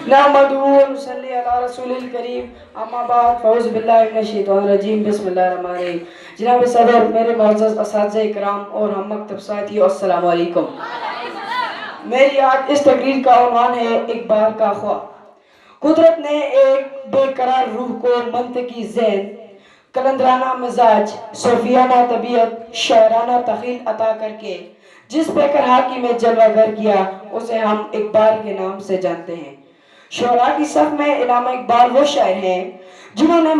نحمدہ و نصلی علی رسول الکریم اما بعد فاعوذ باللہ من الشیطان الرجیم بسم اللہ الرحمن الرحیم۔ جناب صدر، میرے معزز اساتذہ اکرام اور ہم مکتب ساتھیو، السلام علیکم۔ میری آج اس تقریر کا عنوان ہے اقبال کا خواہ۔ قدرت نے ایک بے قرار روح کو منطقی ذہن، قلندرانہ مزاج، صوفیانہ طبیعت، شاعرانہ تخیل عطا کر کے جس بے قراری میں جلوہ گر کیا، اسے ہم اقبال کے نام سے جانتے ہیں۔ شعراء کی صف میں علامہ اقبال وہ شاعر ہیں جنہوں نے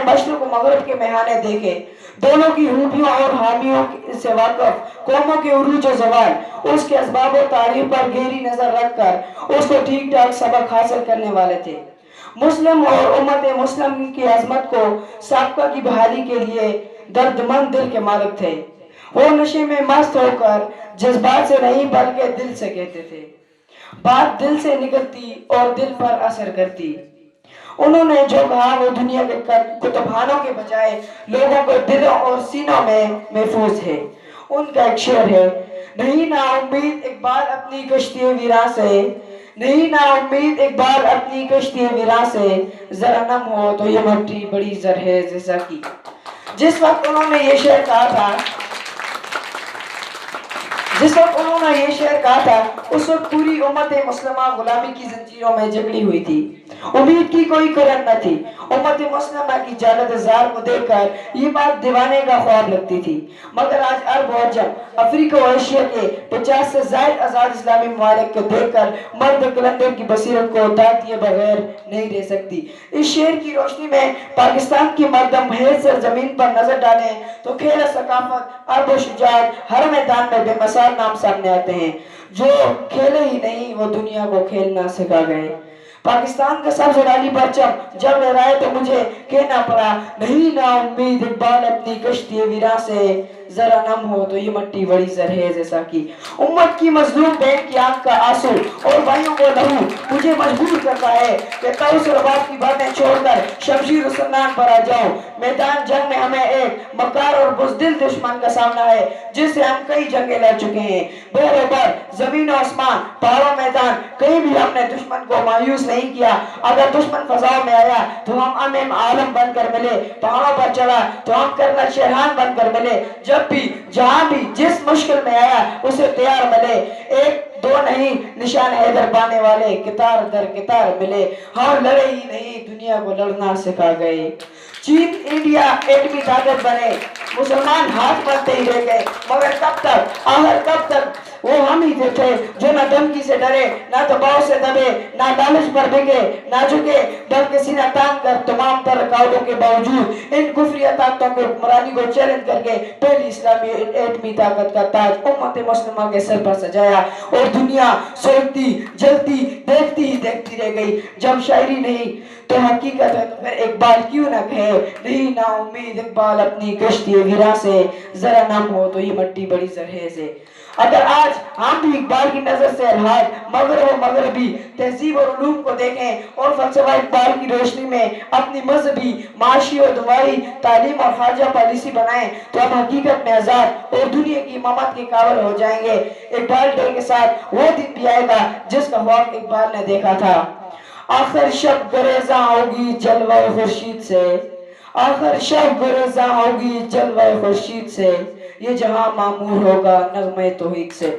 مشرق و مغرب کے میخانے دیکھے، دونوں کی خوبیوں اور حامیوں سے واقف، قوموں کے عروج و زوال، اس کے اسباب و تعریف پر گہری نظر رکھ کر اس کو ٹھیک ٹھاک سبق حاصل کرنے والے تھے۔ مسلم اور امت مسلم کی عظمت کو سابقہ کی بحالی کے لیے دردمند دل کے مالک تھے۔ وہ نشے میں مست ہو کر جذبات سے نہیں بلکہ دل سے کہتے تھے، بات دل سے نکلتی اور دل پر اثر کرتی۔ انہوں نے جو کہا وہ دنیا کے کتبخانوں کے بجائے لوگوں کو دلوں اور سینوں میں محفوظ ہے۔ ان کا ایک شعر ہے، نہیں نا امید اقبال اپنی کشتی ویراں سے، نہیں نا امید اقبال اپنی کشتی ویراں سے، ذرا نم ہو تو یہ مٹی بڑی زر ہے جیسا کی۔ جس وقت انہوں نے یہ شعر کہا تھا اس وقت پوری امت مسلمہ غلامی کی زنجیروں میں جکڑی ہوئی تھی، امید کی کوئی کرن نہ تھی۔ امت مسلمہ کی جالت زار کو دیکھ کر یہ بات دیوانے کا خواب لگتی تھی، مگر آج عرب و عجم، افریقہ و ایشیا کے 50 سے زائد آزاد اسلامی ممالک کو دیکھ کر مرد کلندر کی بصیرت کو داد دیے بغیر نہیں رہ سکتی۔ اس شعر کی روشنی میں پاکستان کی مردم حیث سرزمین پر نظر ڈالیں تو کھیل ثقافت، عرب و شجاعت ہر میدان میں بے مثال نام سامنے آتے ہیں۔ جو کھیلے ہی نہیں وہ دنیا کو کھیلنا سکھا گئے۔ پاکستان کا سبز لالی پرچم جب لہرائے تو مجھے کہنا پڑا، نہیں نا امید اقبال اپنی کشتی ویراں سے، ذرا نم ہو تو یہ مٹی بڑی زر ہے جیسا کی۔ امت کی مظلوم بہن کی آنکھ کا آنسو اور بھائیوں کو لہو مجھے مجبور کرتا ہے کہ طرز و رباب کی باتیں چھوڑ کر شمشیر و سنان پر آ جاؤں۔ میدان جنگ میں ہمیں ایک مکار اور بزدل دشمن کا سامنا ہے جس سے ہم کئی جنگیں لڑ چکے ہیں۔ بر بر، زمین و آسمان، پہاڑ و میدان، کہیں بھی ہم نے دشمن کو مایوس نہیں کیا۔ اگر دشمن فضاؤں میں آیا تو ہم امام عالم بن کر ملے، پہاڑوں پر چڑھا تو ہم کرنل شیرحان بن کر ملے۔ جب بھی جہاں بھی جس مشکل میں آیا اسے تیار ملے، ایک دو نہیں نشان حیدر پانے والے کتار در کتار ملے۔ ہم لڑے ہی نہیں دنیا کو لڑنا سکھا گئے۔ چین انڈیا ایٹمی طاقت بنے، مسلمان ہاتھ بنتے ہی رہ گئے، مگر کب تک، آخر کب تک؟ وہ ہم ہی تھے جو نہ دھمکی سے ڈرے، نہ دباؤ سے دبے، نہ لالچ پر بکے، نہ جھکے، بلکہ سینہ تان کر تمام تر رکاوٹوں کے باوجود ان کفریہ طاقتوں کے حکمرانی کو چیلنج کر کے پہلی اسلامی ایٹمی طاقت کا تاج امت مسلمہ کے سر پر سجایا، اور دنیا سوچتی، جلتی، دیکھتی ہی دیکھتی رہ گئی۔ جب شاعری نہیں تو حقیقت ہے تو پھر اقبال کیوں نہ کہے، نہیں نا امید اقبال اپنی کشتی ویراں سے، ذرا نم ہو تو یہ مٹی بڑی زر ہے سے۔ اگر آج ہم بھی اقبال کی نظر سے الحاظ مغرب و مغربی تہذیب اور علوم کو دیکھیں اور فلسفہ اقبال کی روشنی میں اپنی مذہبی، معاشی اور دعائی تعلیم اور خارجہ پالیسی بنائیں تو ہم حقیقت میں آزاد اور دنیا کی امامت کے قابل ہو جائیں گے۔ اقبال ڈے کے ساتھ وہ دن بھی آئے گا جس کا خواب اقبال نے دیکھا تھا۔ آخر شب گریزاں ہوگی جلوہ خورشید سے، آخر شب گریزاں ہوگی جلوہ خورشید سے، یہ جہاں معمور ہوگا نغمہ توحید سے۔